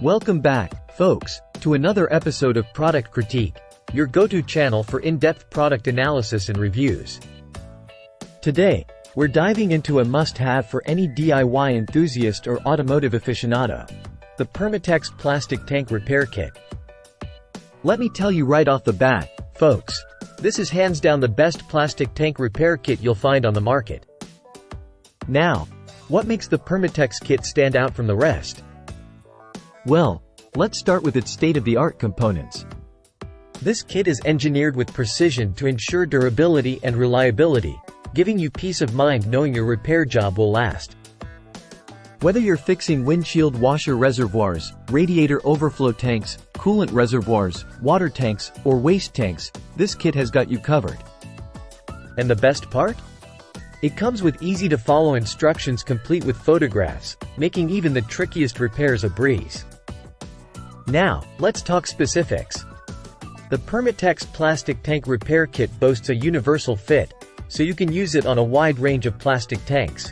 Welcome back, folks, to another episode of Product Critique, your go-to channel for in-depth product analysis and reviews. Today, we're diving into a must-have for any DIY enthusiast or automotive aficionado: the Permatex Plastic Tank Repair Kit. Let me tell you right off the bat, folks, this is hands down the best plastic tank repair kit you'll find on the market. Now, what makes the Permatex kit stand out from the rest? Well, let's start with its state-of-the-art components. This kit is engineered with precision to ensure durability and reliability, giving you peace of mind knowing your repair job will last. Whether you're fixing windshield washer reservoirs, radiator overflow tanks, coolant reservoirs, water tanks, or waste tanks, this kit has got you covered. And the best part? It comes with easy-to-follow instructions complete with photographs, making even the trickiest repairs a breeze. Now, let's talk specifics. The Permatex Plastic Tank Repair Kit boasts a universal fit, so you can use it on a wide range of plastic tanks.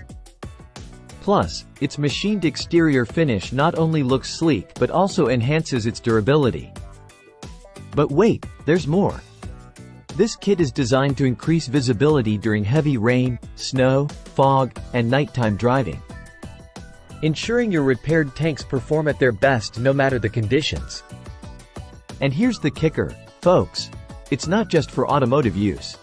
Plus, its machined exterior finish not only looks sleek but also enhances its durability. But wait, there's more. This kit is designed to increase visibility during heavy rain, snow, fog, and nighttime driving, ensuring your repaired tanks perform at their best no matter the conditions. And here's the kicker, folks. It's not just for automotive use.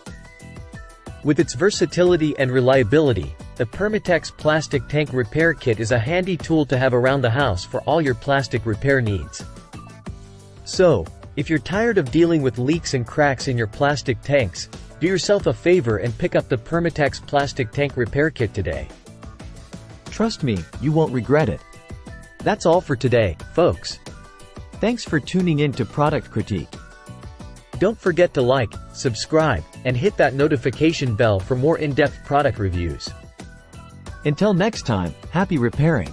With its versatility and reliability, the Permatex Plastic Tank Repair Kit is a handy tool to have around the house for all your plastic repair needs. So, if you're tired of dealing with leaks and cracks in your plastic tanks, do yourself a favor and pick up the Permatex Plastic Tank Repair Kit today. Trust me, you won't regret it. That's all for today, folks. Thanks for tuning in to Product Critique. Don't forget to like, subscribe, and hit that notification bell for more in-depth product reviews. Until next time, happy repairing.